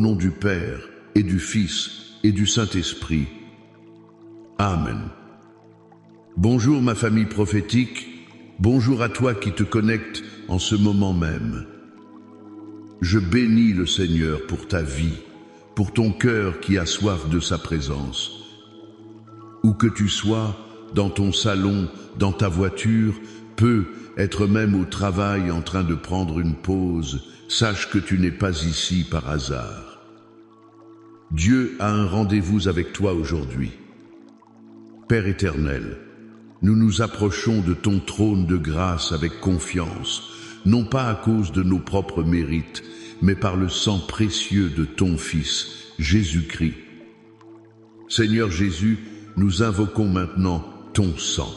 nom du Père, et du Fils, et du Saint-Esprit. Amen. Bonjour ma famille prophétique, bonjour à toi qui te connectes en ce moment même. Je bénis le Seigneur pour ta vie, pour ton cœur qui a soif de sa présence. Où que tu sois, dans ton salon, dans ta voiture, être même au travail en train de prendre une pause, sache que tu n'es pas ici par hasard. Dieu a un rendez-vous avec toi aujourd'hui. Père éternel, nous nous approchons de ton trône de grâce avec confiance, non pas à cause de nos propres mérites, mais par le sang précieux de ton Fils, Jésus-Christ. Seigneur Jésus, nous invoquons maintenant ton sang.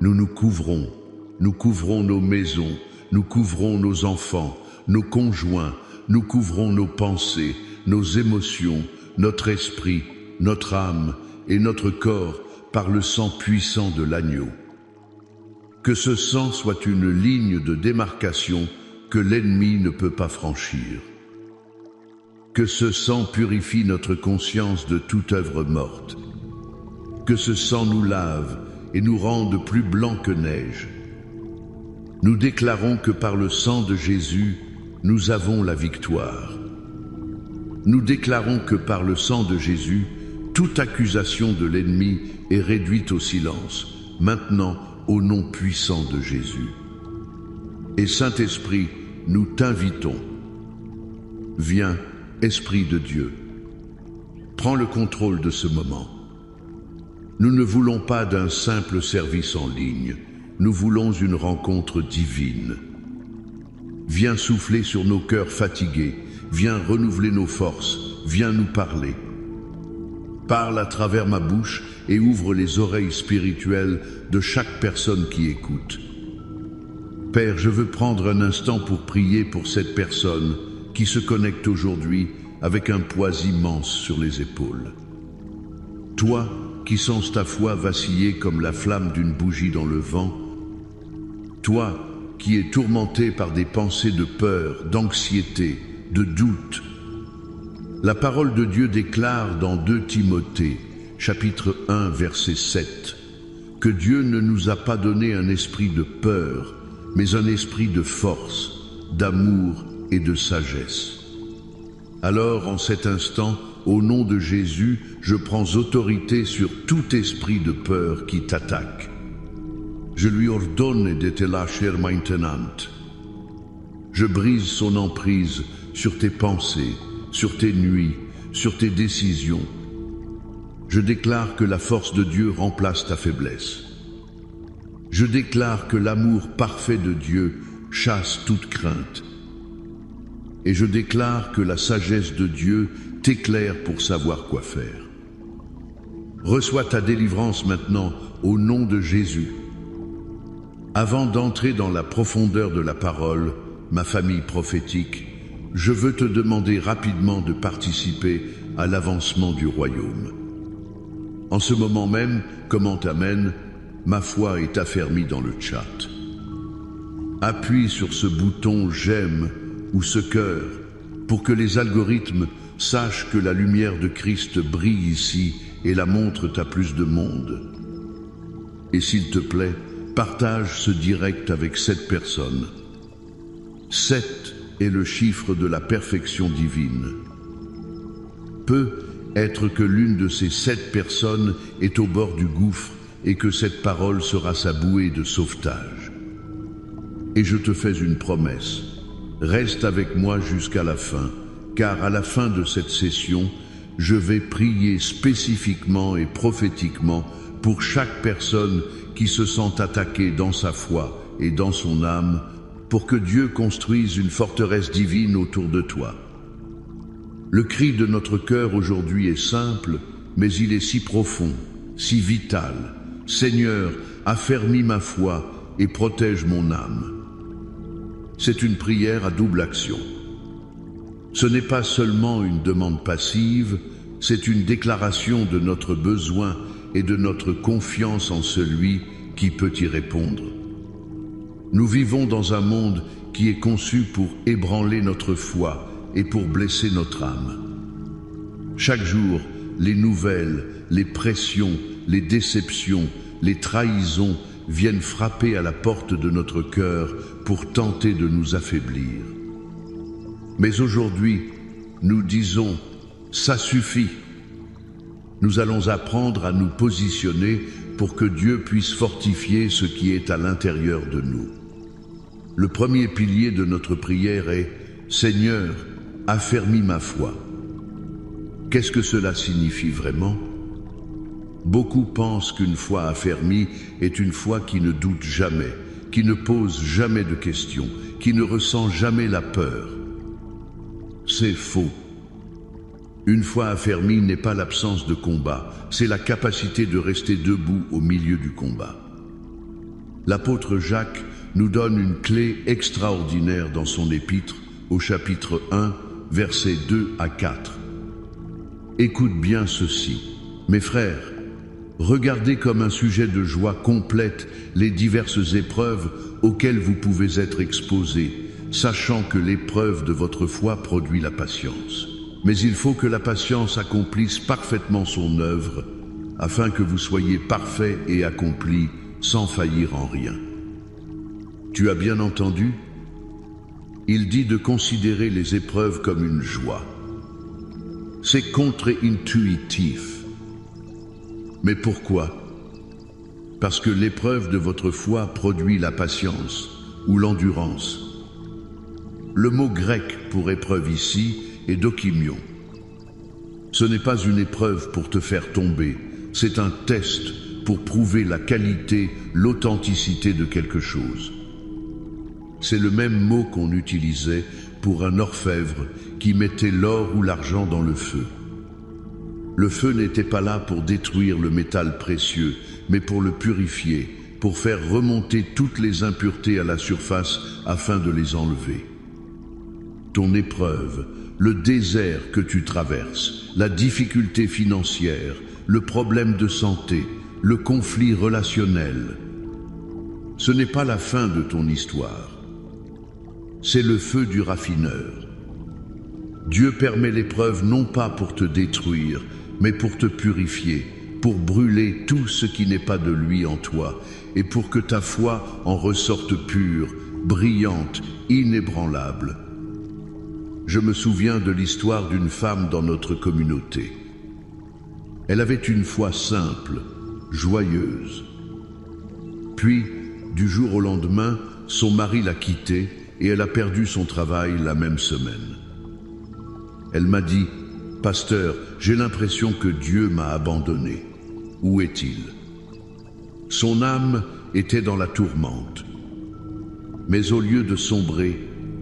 Nous nous couvrons nos maisons, nous couvrons nos enfants, nos conjoints, nous couvrons nos pensées, nos émotions, notre esprit, notre âme et notre corps par le sang puissant de l'agneau. Que ce sang soit une ligne de démarcation que l'ennemi ne peut pas franchir. Que ce sang purifie notre conscience de toute œuvre morte. Que ce sang nous lave et nous rende plus blancs que neige. Nous déclarons que par le sang de Jésus, nous avons la victoire. Nous déclarons que par le sang de Jésus, toute accusation de l'ennemi est réduite au silence, maintenant au nom puissant de Jésus. Et Saint-Esprit, nous t'invitons. Viens, Esprit de Dieu, prends le contrôle de ce moment. Nous ne voulons pas d'un simple service en ligne, nous voulons une rencontre divine. Viens souffler sur nos cœurs fatigués, viens renouveler nos forces, viens nous parler. Parle à travers ma bouche et ouvre les oreilles spirituelles de chaque personne qui écoute. Père, je veux prendre un instant pour prier pour cette personne qui se connecte aujourd'hui avec un poids immense sur les épaules. Toi, qui sens ta foi vaciller comme la flamme d'une bougie dans le vent, toi qui es tourmenté par des pensées de peur, d'anxiété, de doute, la parole de Dieu déclare dans 2 Timothée, chapitre 1, verset 7, que Dieu ne nous a pas donné un esprit de peur, mais un esprit de force, d'amour et de sagesse. Alors, en cet instant, au nom de Jésus, je prends autorité sur tout esprit de peur qui t'attaque. Je lui ordonne de te lâcher maintenant. Je brise son emprise sur tes pensées, sur tes nuits, sur tes décisions. Je déclare que la force de Dieu remplace ta faiblesse. Je déclare que l'amour parfait de Dieu chasse toute crainte. Et je déclare que la sagesse de Dieu t'éclaire pour savoir quoi faire. Reçois ta délivrance maintenant au nom de Jésus. Avant d'entrer dans la profondeur de la parole, ma famille prophétique, je veux te demander rapidement de participer à l'avancement du royaume. En ce moment même, commente Amen, ma foi est affermie dans le chat. Appuie sur ce bouton j'aime ou ce cœur pour que les algorithmes sachent que la lumière de Christ brille ici et la montre à plus de monde. Et s'il te plaît, partage ce direct avec 7 personnes. 7 est le chiffre de la perfection divine. Peut être que l'une de ces 7 personnes est au bord du gouffre et que cette parole sera sa bouée de sauvetage. Et je te fais une promesse. Reste avec moi jusqu'à la fin, car à la fin de cette session, je vais prier spécifiquement et prophétiquement pour chaque personne qui se sent attaquée dans sa foi et dans son âme, pour que Dieu construise une forteresse divine autour de toi. Le cri de notre cœur aujourd'hui est simple, mais il est si profond, si vital. Seigneur, affermis ma foi et protège mon âme. C'est une prière à double action. Ce n'est pas seulement une demande passive, c'est une déclaration de notre besoin et de notre confiance en celui qui peut y répondre. Nous vivons dans un monde qui est conçu pour ébranler notre foi et pour blesser notre âme. Chaque jour, les nouvelles, les pressions, les déceptions, les trahisons viennent frapper à la porte de notre cœur pour tenter de nous affaiblir. Mais aujourd'hui, nous disons « ça suffit ». Nous allons apprendre à nous positionner pour que Dieu puisse fortifier ce qui est à l'intérieur de nous. Le premier pilier de notre prière est « Seigneur, affermis ma foi ». Qu'est-ce que cela signifie vraiment? Beaucoup pensent qu'une foi affermie est une foi qui ne doute jamais, qui ne pose jamais de questions, qui ne ressent jamais la peur. C'est faux. Une foi affermie n'est pas l'absence de combat, c'est la capacité de rester debout au milieu du combat. L'apôtre Jacques nous donne une clé extraordinaire dans son épître, au chapitre 1, versets 2 à 4. Écoute bien ceci, mes frères, regardez comme un sujet de joie complète les diverses épreuves auxquelles vous pouvez être exposés, sachant que l'épreuve de votre foi produit la patience. Mais il faut que la patience accomplisse parfaitement son œuvre, afin que vous soyez parfaits et accomplis, sans faillir en rien. Tu as bien entendu? Il dit de considérer les épreuves comme une joie. C'est contre-intuitif. Mais pourquoi? Parce que l'épreuve de votre foi produit la patience ou l'endurance. Le mot grec pour épreuve ici est dokimion. Ce n'est pas une épreuve pour te faire tomber, c'est un test pour prouver la qualité, l'authenticité de quelque chose. C'est le même mot qu'on utilisait pour un orfèvre qui mettait l'or ou l'argent dans le feu. Le feu n'était pas là pour détruire le métal précieux, mais pour le purifier, pour faire remonter toutes les impuretés à la surface afin de les enlever. Ton épreuve, le désert que tu traverses, la difficulté financière, le problème de santé, le conflit relationnel, ce n'est pas la fin de ton histoire. C'est le feu du raffineur. Dieu permet l'épreuve non pas pour te détruire, mais pour te purifier, pour brûler tout ce qui n'est pas de lui en toi, et pour que ta foi en ressorte pure, brillante, inébranlable. Je me souviens de l'histoire d'une femme dans notre communauté. Elle avait une foi simple, joyeuse. Puis, du jour au lendemain, son mari l'a quittée et elle a perdu son travail la même semaine. Elle m'a dit, « Pasteur, j'ai l'impression que Dieu m'a abandonné. Où est-il » Son âme était dans la tourmente. Mais au lieu de sombrer,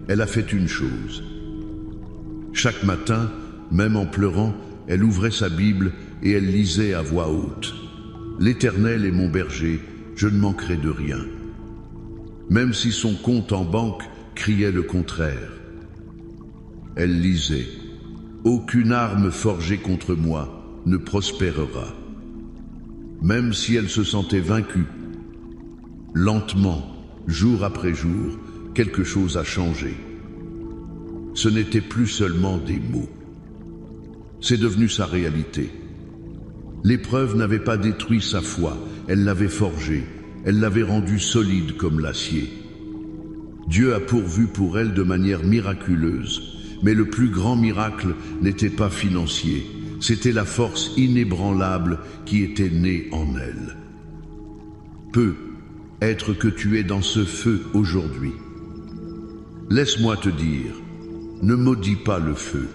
elle a fait une chose. Chaque matin, même en pleurant, elle ouvrait sa Bible et elle lisait à voix haute. « L'Éternel est mon berger, je ne manquerai de rien. » Même si son compte en banque criait le contraire. Elle lisait « Aucune arme forgée contre moi ne prospérera. » Même si elle se sentait vaincue, lentement, jour après jour, quelque chose a changé. Ce n'était plus seulement des mots. C'est devenu sa réalité. L'épreuve n'avait pas détruit sa foi, elle l'avait forgée, elle l'avait rendue solide comme l'acier. Dieu a pourvu pour elle de manière miraculeuse, mais le plus grand miracle n'était pas financier, c'était la force inébranlable qui était née en elle. Peut être que tu es dans ce feu aujourd'hui. Laisse-moi te dire, ne maudis pas le feu.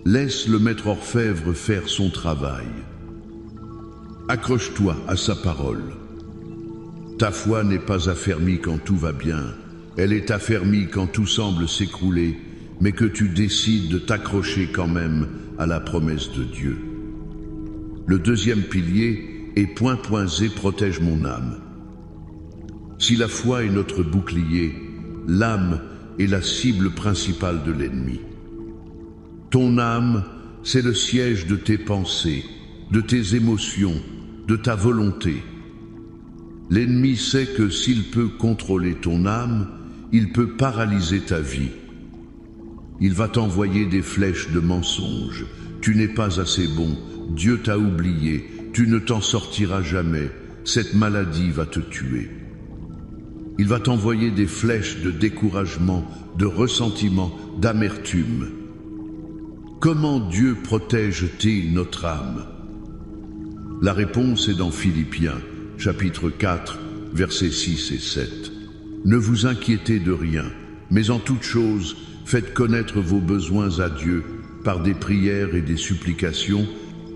Laisse le maître orfèvre faire son travail. Accroche-toi à sa parole. Ta foi n'est pas affermie quand tout va bien, elle est affermie quand tout semble s'écrouler, mais que tu décides de t'accrocher quand même à la promesse de Dieu. Le deuxième pilier est « protège mon âme ». Si la foi est notre bouclier, l'âme est la cible principale de l'ennemi. Ton âme, c'est le siège de tes pensées, de tes émotions, de ta volonté. L'ennemi sait que s'il peut contrôler ton âme, il peut paralyser ta vie. Il va t'envoyer des flèches de mensonges. Tu n'es pas assez bon, Dieu t'a oublié, tu ne t'en sortiras jamais, cette maladie va te tuer. Il va t'envoyer des flèches de découragement, de ressentiment, d'amertume. Comment Dieu protège-t-il notre âme? La réponse est dans Philippiens, chapitre 4, versets 6 et 7. Ne vous inquiétez de rien, mais en toute chose, faites connaître vos besoins à Dieu par des prières et des supplications,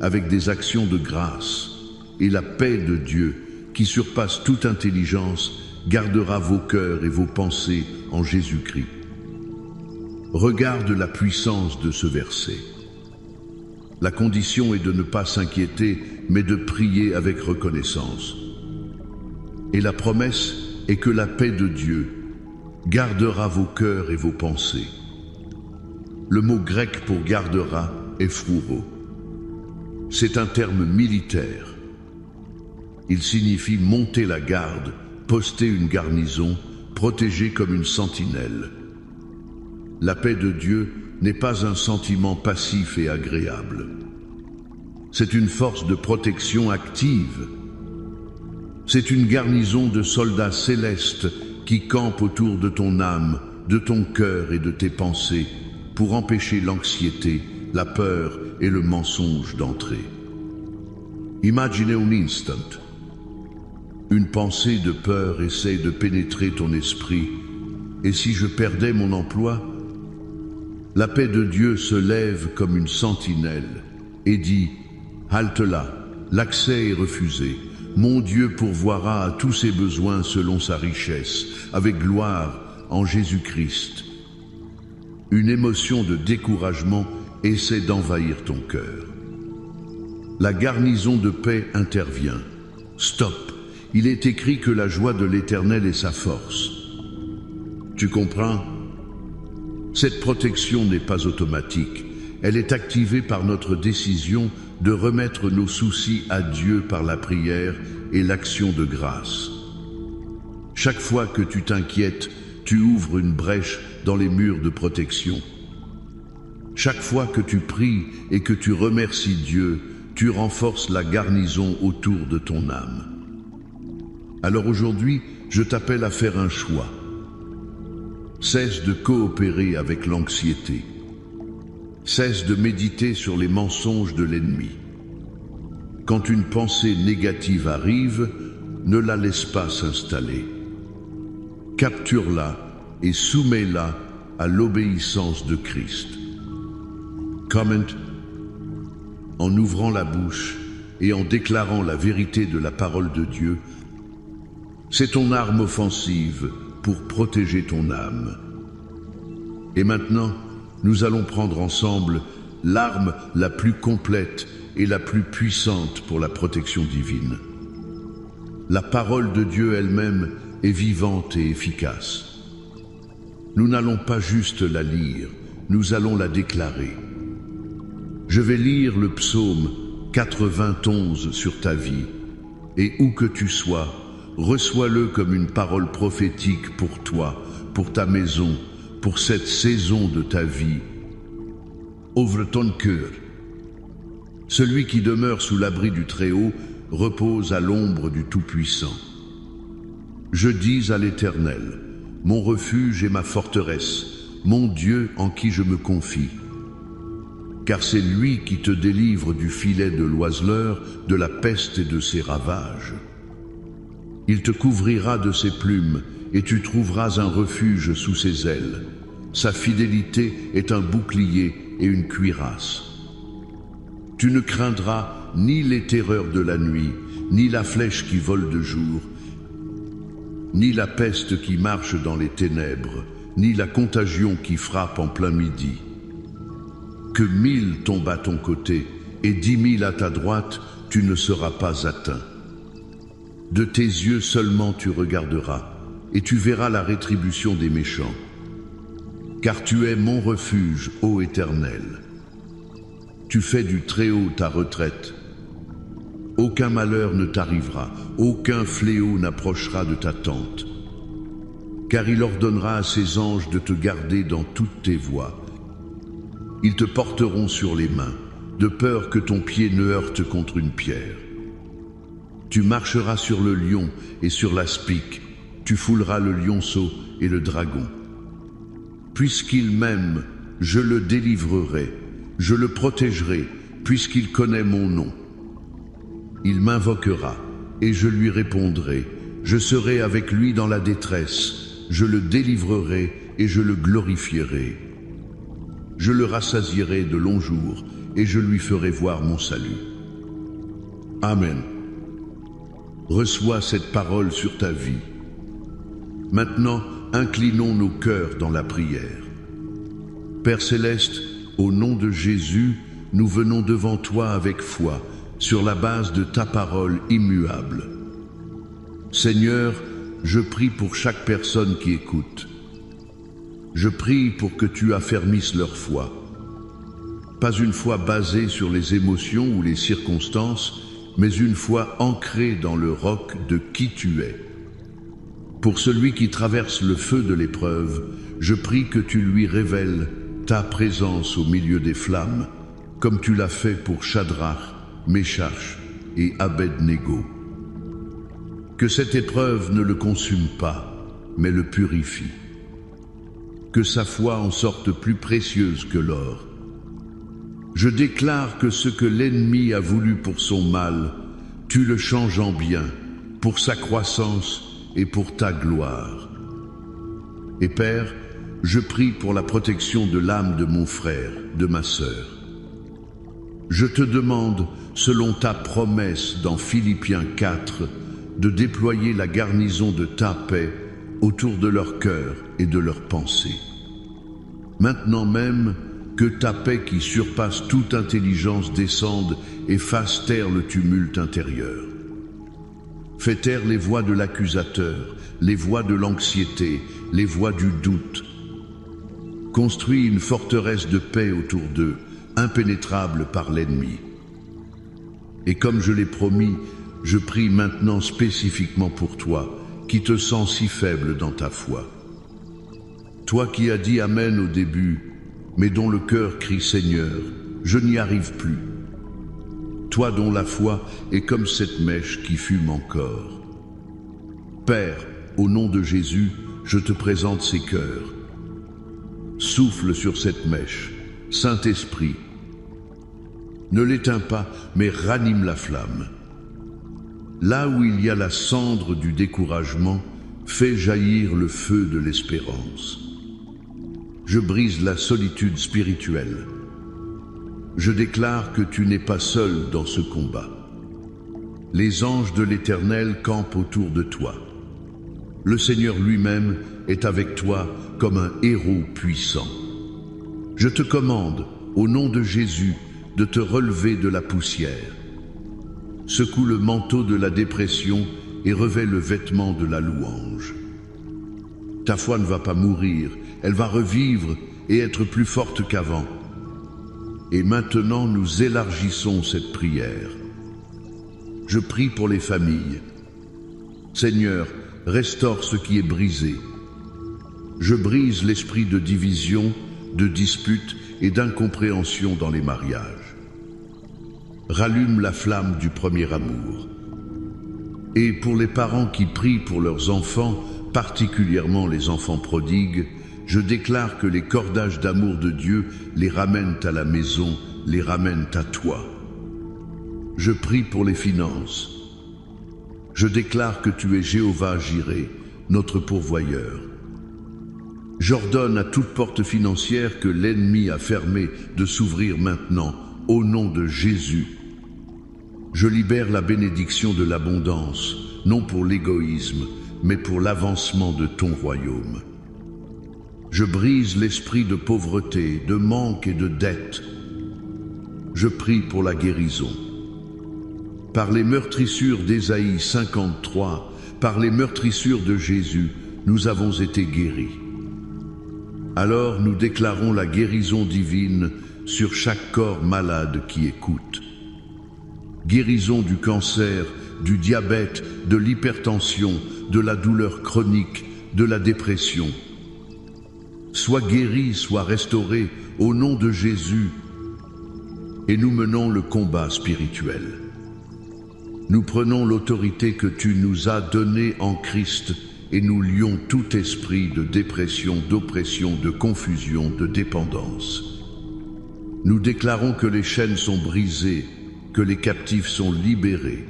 avec des actions de grâce. Et la paix de Dieu, qui surpasse toute intelligence, gardera vos cœurs et vos pensées en Jésus-Christ. Regarde la puissance de ce verset. La condition est de ne pas s'inquiéter, mais de prier avec reconnaissance. Et la promesse est que la paix de Dieu gardera vos cœurs et vos pensées. Le mot grec pour gardera est phrouro. C'est un terme militaire. Il signifie monter la garde, poster une garnison, protéger comme une sentinelle. La paix de Dieu n'est pas un sentiment passif et agréable. C'est une force de protection active. C'est une garnison de soldats célestes qui campent autour de ton âme, de ton cœur et de tes pensées pour empêcher l'anxiété, la peur et le mensonge d'entrer. Imaginez un instant. Une pensée de peur essaie de pénétrer ton esprit. Et si je perdais mon emploi? La paix de Dieu se lève comme une sentinelle et dit « Halte là, l'accès est refusé. Mon Dieu pourvoira à tous ses besoins selon sa richesse, avec gloire en Jésus-Christ. » Une émotion de découragement essaie d'envahir ton cœur. La garnison de paix intervient. Stop! Il est écrit que la joie de l'Éternel est sa force. Tu comprends? Cette protection n'est pas automatique. Elle est activée par notre décision de remettre nos soucis à Dieu par la prière et l'action de grâce. Chaque fois que tu t'inquiètes, tu ouvres une brèche dans les murs de protection. Chaque fois que tu pries et que tu remercies Dieu, tu renforces la garnison autour de ton âme. Alors aujourd'hui, je t'appelle à faire un choix. Cesse de coopérer avec l'anxiété. Cesse de méditer sur les mensonges de l'ennemi. Quand une pensée négative arrive, ne la laisse pas s'installer. Capture-la et soumets-la à l'obéissance de Christ. Comment? En ouvrant la bouche et en déclarant la vérité de la parole de Dieu, c'est ton arme offensive pour protéger ton âme. Et maintenant, nous allons prendre ensemble l'arme la plus complète et la plus puissante pour la protection divine. La parole de Dieu elle-même est vivante et efficace. Nous n'allons pas juste la lire, nous allons la déclarer. Je vais lire le psaume 91 sur ta vie, et où que tu sois, reçois-le comme une parole prophétique pour toi, pour ta maison, pour cette saison de ta vie. Ouvre ton cœur. Celui qui demeure sous l'abri du Très-Haut repose à l'ombre du Tout-Puissant. Je dis à l'Éternel, mon refuge et ma forteresse, mon Dieu en qui je me confie. Car c'est lui qui te délivre du filet de l'oiseleur, de la peste et de ses ravages. Il te couvrira de ses plumes, et tu trouveras un refuge sous ses ailes. Sa fidélité est un bouclier et une cuirasse. Tu ne craindras ni les terreurs de la nuit, ni la flèche qui vole de jour, ni la peste qui marche dans les ténèbres, ni la contagion qui frappe en plein midi. Que 1000 tombent à ton côté et 10 000 à ta droite, tu ne seras pas atteint. De tes yeux seulement tu regarderas, et tu verras la rétribution des méchants. Car tu es mon refuge, ô Éternel. Tu fais du Très-Haut ta retraite. Aucun malheur ne t'arrivera, aucun fléau n'approchera de ta tente. Car il ordonnera à ses anges de te garder dans toutes tes voies. Ils te porteront sur les mains, de peur que ton pied ne heurte contre une pierre. Tu marcheras sur le lion et sur l'aspic, tu fouleras le lionceau et le dragon. Puisqu'il m'aime, je le délivrerai, je le protégerai, puisqu'il connaît mon nom. Il m'invoquera, et je lui répondrai. Je serai avec lui dans la détresse, je le délivrerai et je le glorifierai. Je le rassasierai de longs jours, et je lui ferai voir mon salut. Amen. Reçois cette parole sur ta vie. Maintenant, inclinons nos cœurs dans la prière. Père céleste, au nom de Jésus, nous venons devant toi avec foi, sur la base de ta parole immuable. Seigneur, je prie pour chaque personne qui écoute. Je prie pour que tu affermisses leur foi. Pas une foi basée sur les émotions ou les circonstances, mais une foi ancrée dans le roc de qui tu es. Pour celui qui traverse le feu de l'épreuve, je prie que tu lui révèles ta présence au milieu des flammes, comme tu l'as fait pour Shadrach, Meshach et Abed-Nego. Que cette épreuve ne le consume pas, mais le purifie. Que sa foi en sorte plus précieuse que l'or. Je déclare que ce que l'ennemi a voulu pour son mal, tu le changes en bien, pour sa croissance et pour ta gloire. Et Père, je prie pour la protection de l'âme de mon frère, de ma sœur. Je te demande, selon ta promesse dans Philippiens 4, de déployer la garnison de ta paix autour de leur cœur et de leurs pensées. Maintenant même, que ta paix qui surpasse toute intelligence descende et fasse taire le tumulte intérieur. Fais taire les voix de l'accusateur, les voix de l'anxiété, les voix du doute. Construis une forteresse de paix autour d'eux, impénétrable par l'ennemi. Et comme je l'ai promis, je prie maintenant spécifiquement pour toi, qui te sens si faible dans ta foi. Toi qui as dit Amen au début, mais dont le cœur crie Seigneur, je n'y arrive plus. Toi dont la foi est comme cette mèche qui fume encore. Père, au nom de Jésus, je te présente ces cœurs. Souffle sur cette mèche, Saint-Esprit. Ne l'éteins pas, mais ranime la flamme. Là où il y a la cendre du découragement, fais jaillir le feu de l'espérance. Je brise la solitude spirituelle. Je déclare que tu n'es pas seul dans ce combat. Les anges de l'Éternel campent autour de toi. Le Seigneur lui-même est avec toi comme un héros puissant. Je te commande, au nom de Jésus, de te relever de la poussière. Secoue le manteau de la dépression et revêt le vêtement de la louange. Ta foi ne va pas mourir, elle va revivre et être plus forte qu'avant. Et maintenant, nous élargissons cette prière. Je prie pour les familles. Seigneur, restaure ce qui est brisé. Je brise l'esprit de division, de dispute et d'incompréhension dans les mariages. Rallume la flamme du premier amour. Et pour les parents qui prient pour leurs enfants, particulièrement les enfants prodigues, je déclare que les cordages d'amour de Dieu les ramènent à la maison, les ramènent à toi. Je prie pour les finances. Je déclare que tu es Jéhovah Jireh, notre pourvoyeur. J'ordonne à toute porte financière que l'ennemi a fermée de s'ouvrir maintenant, au nom de Jésus. Je libère la bénédiction de l'abondance, non pour l'égoïsme, mais pour l'avancement de ton royaume. Je brise l'esprit de pauvreté, de manque et de dette. Je prie pour la guérison. Par les meurtrissures d'Ésaïe 53, par les meurtrissures de Jésus, nous avons été guéris. Alors nous déclarons la guérison divine sur chaque corps malade qui écoute. Guérison du cancer, du diabète, de l'hypertension, de la douleur chronique, de la dépression. Sois guéri, sois restauré au nom de Jésus. Et nous menons le combat spirituel. Nous prenons l'autorité que tu nous as donnée en Christ et nous lions tout esprit de dépression, d'oppression, de confusion, de dépendance. Nous déclarons que les chaînes sont brisées, que les captifs sont libérés.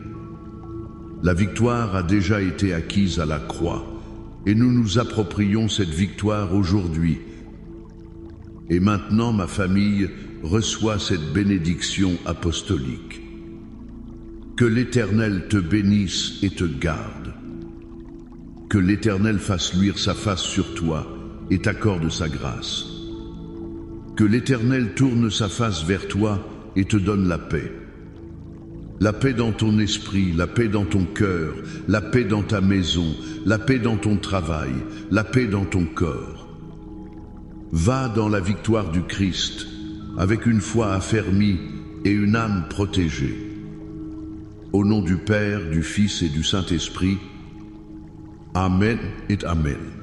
La victoire a déjà été acquise à la croix et nous nous approprions cette victoire aujourd'hui. Et maintenant, ma famille reçoit cette bénédiction apostolique. Que l'Éternel te bénisse et te garde. Que l'Éternel fasse luire sa face sur toi et t'accorde sa grâce. Que l'Éternel tourne sa face vers toi et te donne la paix. La paix dans ton esprit, la paix dans ton cœur, la paix dans ta maison, la paix dans ton travail, la paix dans ton corps. Va dans la victoire du Christ, avec une foi affermie et une âme protégée. Au nom du Père, du Fils et du Saint-Esprit, Amen et Amen.